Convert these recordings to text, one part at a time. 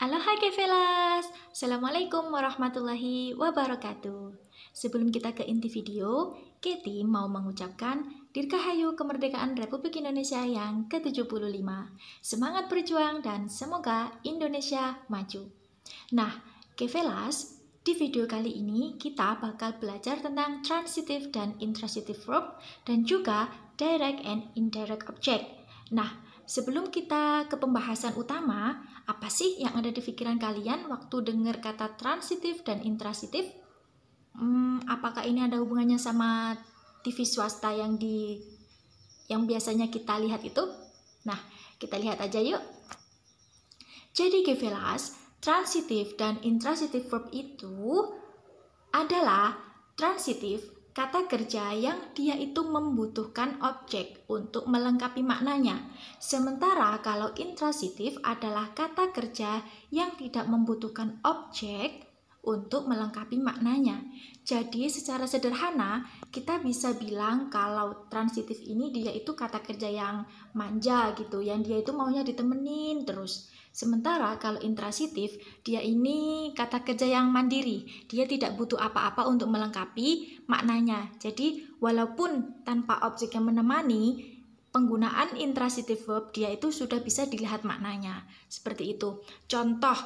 Halo hai Kevelas, Assalamualaikum warahmatullahi wabarakatuh. Sebelum kita ke inti video, Katie mau mengucapkan Dirgahayu Kemerdekaan Republik Indonesia yang ke-75. Semangat berjuang dan semoga Indonesia maju. Nah, Kevelas, di video kali ini kita bakal belajar tentang transitive dan intransitive verb dan juga direct and indirect object. Nah, sebelum kita ke pembahasan utama, apa sih yang ada di pikiran kalian waktu dengar kata transitif dan intransitif? Apakah ini ada hubungannya sama TV swasta yang biasanya kita lihat itu? Nah, kita lihat aja yuk. Jadi Gevelas, transitif dan intransitif verb itu adalah transitif kata kerja yang dia itu membutuhkan objek untuk melengkapi maknanya. Sementara kalau intransitif adalah kata kerja yang tidak membutuhkan objek untuk melengkapi maknanya. Jadi secara sederhana kita bisa bilang kalau transitif ini dia itu kata kerja yang manja gitu, yang dia itu maunya ditemenin terus. Sementara kalau intransitif, dia ini kata kerja yang mandiri. Dia tidak butuh apa-apa untuk melengkapi maknanya. Jadi, walaupun tanpa objek yang menemani, penggunaan intransitif verb dia itu sudah bisa dilihat maknanya. Seperti itu. Contoh,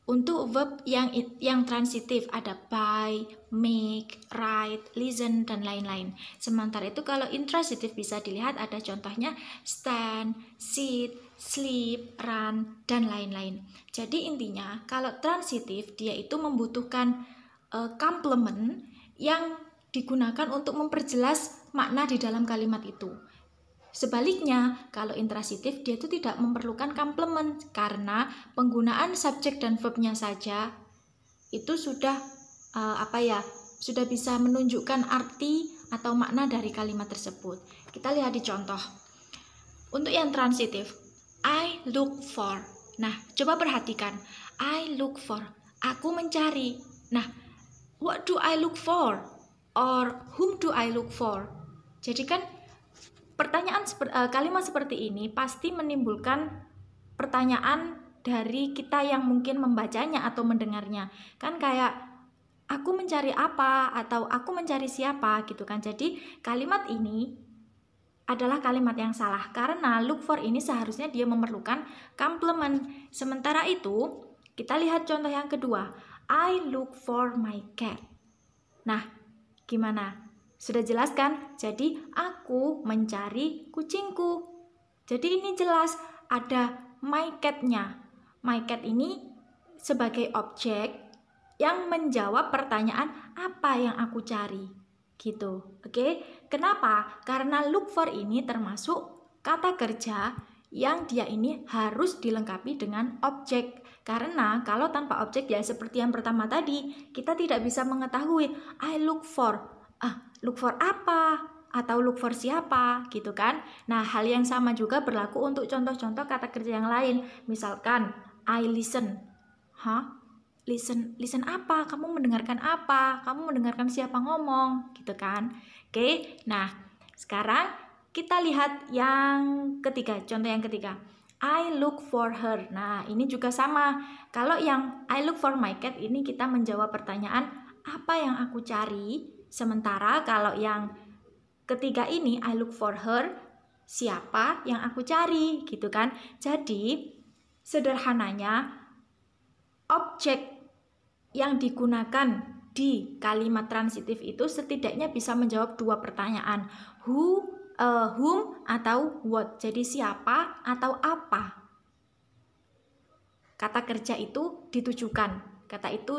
untuk verb yang transitif ada buy, make, write, listen, dan lain-lain. Sementara itu kalau intransitif bisa dilihat ada contohnya stand, sit, sleep, run, dan lain-lain. Jadi intinya kalau transitif dia itu membutuhkan complement yang digunakan untuk memperjelas makna di dalam kalimat itu. Sebaliknya, kalau intransitif dia itu tidak memerlukan complement karena penggunaan subjek dan verbnya saja itu sudah sudah bisa menunjukkan arti atau makna dari kalimat tersebut. Kita lihat di contoh. Untuk yang transitif, I look for. Nah, coba perhatikan. I look for. Aku mencari. Nah, what do I look for? Or whom do I look for? Jadi kan kalimat seperti ini pasti menimbulkan pertanyaan dari kita yang mungkin membacanya atau mendengarnya. Kan kayak aku mencari apa atau aku mencari siapa gitu kan. Jadi kalimat ini adalah kalimat yang salah karena look for ini seharusnya dia memerlukan complement. Sementara itu, kita lihat contoh yang kedua. I look for my cat. Nah, gimana? Sudah jelas kan? Jadi aku mencari kucingku. Jadi ini jelas ada my cat-nya. My cat ini sebagai objek yang menjawab pertanyaan apa yang aku cari. Gitu. Oke? Kenapa? Karena look for ini termasuk kata kerja yang dia ini harus dilengkapi dengan objek. Karena kalau tanpa objek ya seperti yang pertama tadi, kita tidak bisa mengetahui I look for. Look for apa? Atau look for siapa? Gitu kan? Nah, hal yang sama juga berlaku untuk contoh-contoh kata kerja yang lain. Misalkan, I listen. Listen apa? Kamu mendengarkan apa? Kamu mendengarkan siapa ngomong? Gitu kan? Oke, nah sekarang kita lihat yang ketiga. Contoh yang ketiga. I look for her. Nah, ini juga sama. Kalau yang I look for my cat ini kita menjawab pertanyaan apa yang aku cari. Sementara kalau yang ketiga ini I look for her, siapa yang aku cari gitu kan. Jadi sederhananya objek yang digunakan di kalimat transitif itu setidaknya bisa menjawab dua pertanyaan, whom atau what. Jadi siapa atau apa kata kerja itu ditujukan. Kata itu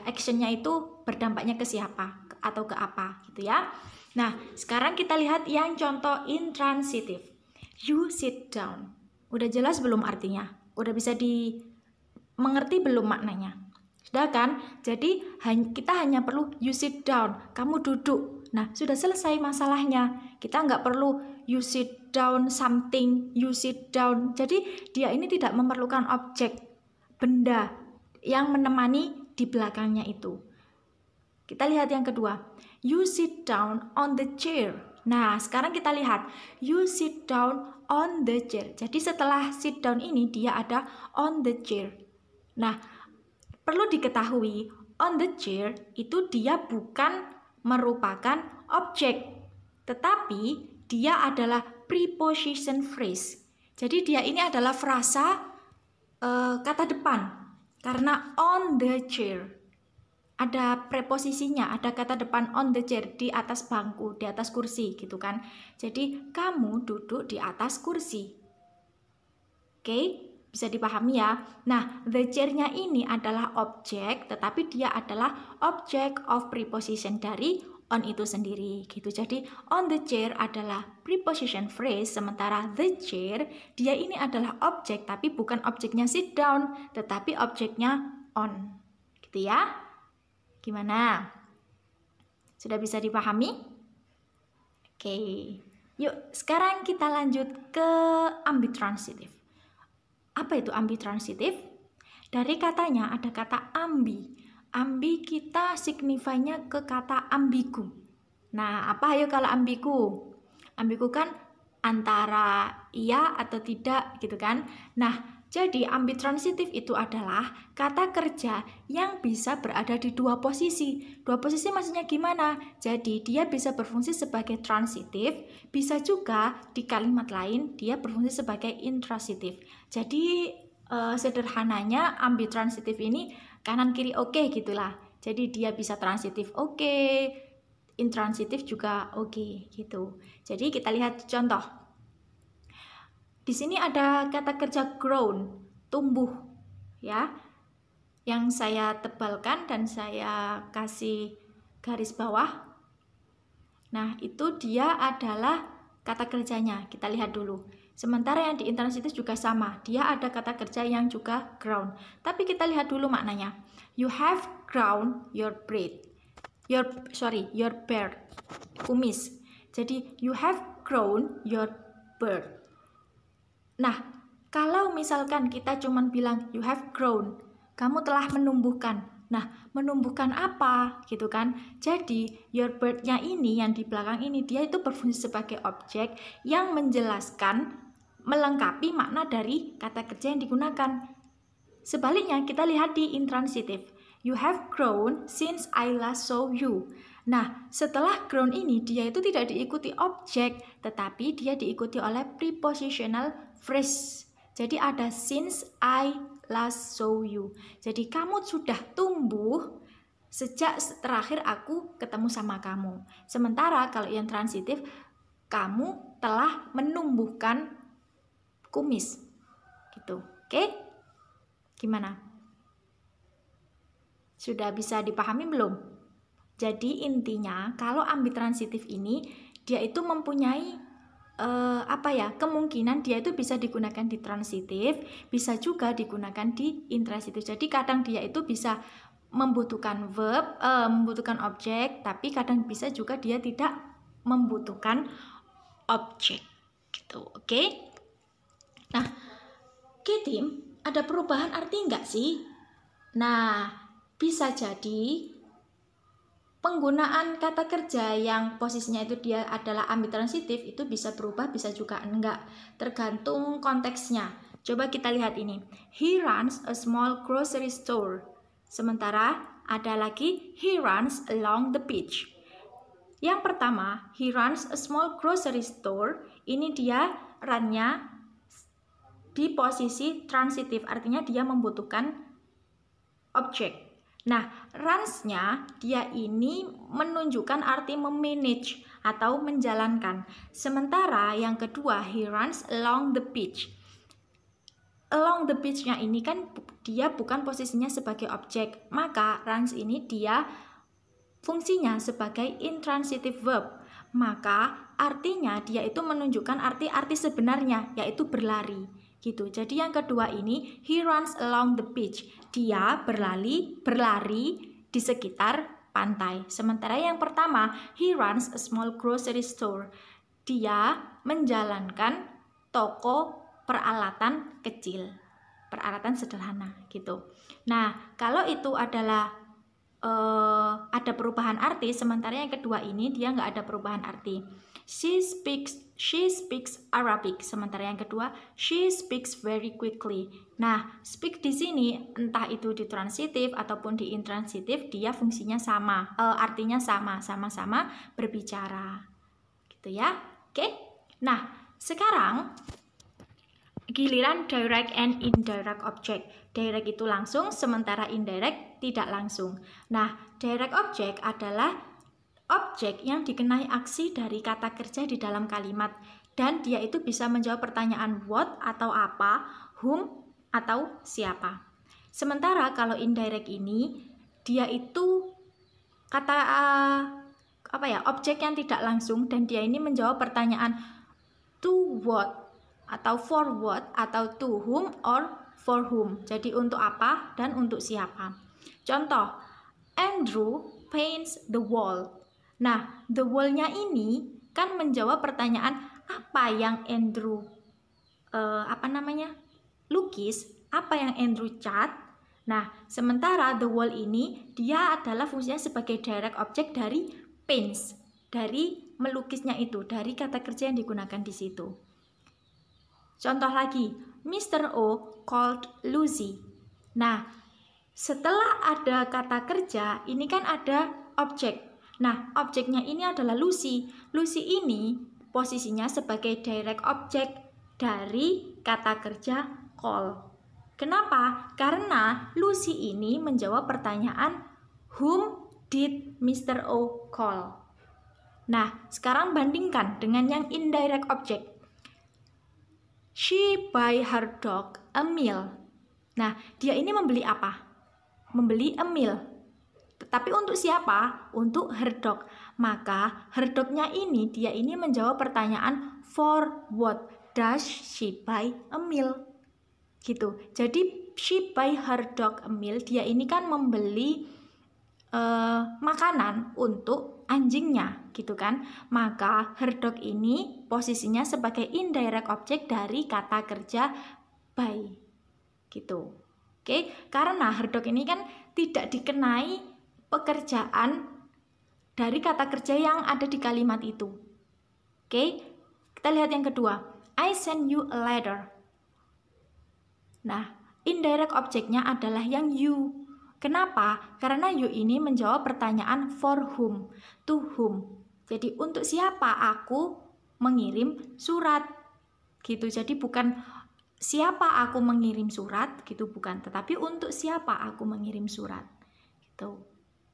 actionnya itu berdampaknya ke siapa atau ke apa gitu ya. Nah, sekarang kita lihat yang contoh intransitif. You sit down. Udah jelas belum artinya? Udah bisa dimengerti belum maknanya? Sudah kan? Jadi kita hanya perlu you sit down. Kamu duduk. Nah, sudah selesai masalahnya. Kita nggak perlu you sit down something, you sit down. Jadi dia ini tidak memerlukan objek, benda yang menemani di belakangnya itu. Kita lihat yang kedua. You sit down on the chair. Nah, sekarang kita lihat. You sit down on the chair. Jadi setelah sit down ini dia ada on the chair. Nah, perlu diketahui, on the chair itu dia bukan merupakan objek, tetapi dia adalah preposition phrase. Jadi dia ini adalah frasa kata depan, karena on the chair ada preposisinya, ada kata depan on the chair, di atas bangku, di atas kursi gitu kan. Jadi kamu duduk di atas kursi. Oke, bisa dipahami ya. Nah, the chair-nya ini adalah objek, tetapi dia adalah object of preposition dari on itu sendiri gitu. Jadi on the chair adalah preposition phrase, sementara the chair dia ini adalah objek, tapi bukan objeknya sit down, tetapi objeknya on. Gitu ya. Gimana? Sudah bisa dipahami? Oke. Yuk, sekarang kita lanjut ke ambitransitif. Apa itu ambitransitif? Dari katanya ada kata ambi. Ambi kita signify-nya ke kata ambigu. Nah, apa ayo kalau ambigu? Ambigu kan antara iya atau tidak gitu kan. Nah, jadi ambitransitif itu adalah kata kerja yang bisa berada di dua posisi. Dua posisi maksudnya gimana? Jadi dia bisa berfungsi sebagai transitif, bisa juga di kalimat lain dia berfungsi sebagai intransitif. Jadi sederhananya ambitransitif ini kanan kiri oke gitulah. Jadi dia bisa transitif oke, intransitif juga oke gitu. Jadi kita lihat contoh. Di sini ada kata kerja grown, tumbuh ya. Yang saya tebalkan dan saya kasih garis bawah. Nah, itu dia adalah kata kerjanya. Kita lihat dulu. Sementara yang di intransitif juga sama. Dia ada kata kerja yang juga grown. Tapi kita lihat dulu maknanya. You have grown your beard. Your beard. Kumis. Jadi you have grown your beard. Nah, kalau misalkan kita cuma bilang you have grown, kamu telah menumbuhkan. Nah, menumbuhkan apa gitu kan? Jadi, your beard-nya ini yang di belakang ini dia itu berfungsi sebagai objek yang menjelaskan, melengkapi makna dari kata kerja yang digunakan. Sebaliknya, kita lihat di intransitif. You have grown since I last saw you. Nah, setelah grown ini dia itu tidak diikuti objek, tetapi dia diikuti oleh prepositional phrase. Jadi ada since I last saw you. Jadi kamu sudah tumbuh sejak terakhir aku ketemu sama kamu. Sementara kalau yang transitif, kamu telah menumbuhkan kumis. Gitu. Oke? Gimana? Sudah bisa dipahami belum? Jadi intinya kalau ambitransitif ini dia itu mempunyai kemungkinan dia itu bisa digunakan di transitif, bisa juga digunakan di intransitif. Jadi kadang dia itu bisa membutuhkan verb, membutuhkan objek, tapi kadang bisa juga dia tidak membutuhkan objek. Gitu, oke? Nah, Tim, ada perubahan arti enggak sih? Nah, bisa jadi penggunaan kata kerja yang posisinya itu dia adalah ambitransitif itu bisa berubah, bisa juga enggak, tergantung konteksnya. Coba kita lihat ini. He runs a small grocery store. Sementara ada lagi he runs along the beach. Yang pertama, he runs a small grocery store. Ini dia run-nya di posisi transitif, artinya dia membutuhkan objek. Nah, runs-nya dia ini menunjukkan arti memanage atau menjalankan. Sementara yang kedua, he runs along the beach. Along the beach-nya ini kan dia bukan posisinya sebagai objek. Maka runs ini dia fungsinya sebagai intransitive verb. Maka artinya dia itu menunjukkan arti-arti sebenarnya, yaitu berlari. Gitu. Jadi yang kedua ini he runs along the beach. Dia berlari di sekitar pantai. Sementara yang pertama he runs a small grocery store. Dia menjalankan toko peralatan kecil, peralatan sederhana gitu. Nah, kalau itu adalah ada perubahan arti, sementara yang kedua ini dia nggak ada perubahan arti. She speaks Arabic. Sementara yang kedua, she speaks very quickly. Nah, speak di sini entah itu di transitif ataupun di intransitif, dia fungsinya sama, artinya sama-sama berbicara. Gitu ya. Oke. Nah, sekarang giliran direct and indirect object. Direct itu langsung, sementara indirect tidak langsung. Nah, direct object adalah objek yang dikenai aksi dari kata kerja di dalam kalimat, dan dia itu bisa menjawab pertanyaan what atau apa, whom atau siapa. Sementara kalau indirect ini dia itu kata objek yang tidak langsung, dan dia ini menjawab pertanyaan to what atau for what atau to whom or for whom. Jadi untuk apa dan untuk siapa. Contoh, Andrew paints the wall. Nah, the wall-nya ini kan menjawab pertanyaan apa yang Andrew lukis, apa yang Andrew cat. Nah, sementara the wall ini dia adalah fungsinya sebagai direct object dari paints, dari melukisnya itu, dari kata kerja yang digunakan di situ. Contoh lagi, Mr. O called Lucy. Nah, setelah ada kata kerja, ini kan ada objek. Nah, objeknya ini adalah Lucy. Lucy ini posisinya sebagai direct object dari kata kerja call. Kenapa? Karena Lucy ini menjawab pertanyaan whom did Mr. O call. Nah, sekarang bandingkan dengan yang indirect object. She buy her dog a meal. Nah, dia ini membeli apa? Membeli a meal. Tetapi untuk siapa? Untuk her dog. Maka her dog-nya ini, dia ini menjawab pertanyaan for what does she buy a meal? Gitu. Jadi she buy her dog a meal, dia ini kan membeli makanan untuk anjingnya, gitu kan. Maka her dog ini posisinya sebagai indirect object dari kata kerja buy. Gitu. Oke, karena her dog ini kan tidak dikenai pekerjaan dari kata kerja yang ada di kalimat itu. Oke, kita lihat yang kedua. I send you a letter. Nah, indirect objeknya adalah yang you. Kenapa? Karena you ini menjawab pertanyaan for whom, to whom. Jadi untuk siapa aku mengirim surat. Gitu. Jadi bukan siapa aku mengirim surat, gitu bukan, tetapi untuk siapa aku mengirim surat. Gitu.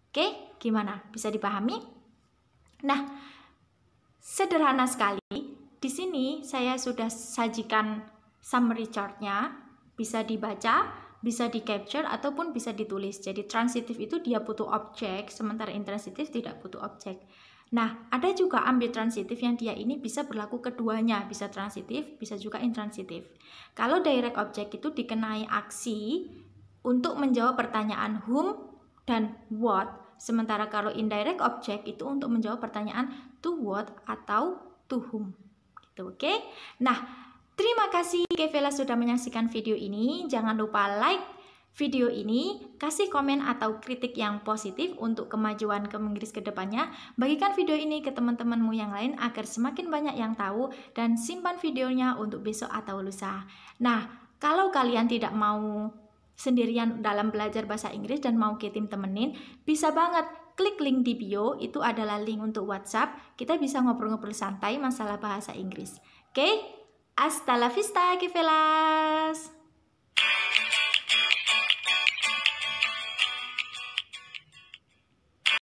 Oke, gimana? Bisa dipahami? Nah, sederhana sekali. Di sini saya sudah sajikan summary chart-nya. Bisa dibaca, bisa di-capture, ataupun bisa ditulis. Jadi transitif itu dia butuh objek, sementara intransitif tidak butuh objek. Nah, ada juga ambitransitif yang dia ini bisa berlaku keduanya. Bisa transitif, bisa juga intransitif. Kalau direct object itu dikenai aksi untuk menjawab pertanyaan whom dan what, sementara kalau indirect object itu untuk menjawab pertanyaan to what atau to whom. Gitu, oke? Nah, terima kasih Kevela sudah menyaksikan video ini. Jangan lupa like video ini, kasih komen atau kritik yang positif untuk kemajuan Kemenggris ke depannya. Bagikan video ini ke teman-temanmu yang lain agar semakin banyak yang tahu, dan simpan videonya untuk besok atau lusa. Nah, kalau kalian tidak mau sendirian dalam belajar bahasa Inggris dan mau ke tim temenin, bisa banget klik link di bio, itu adalah link untuk WhatsApp. Kita bisa ngobrol-ngobrol santai masalah bahasa Inggris. Oke? Hasta la vista, Kevelas!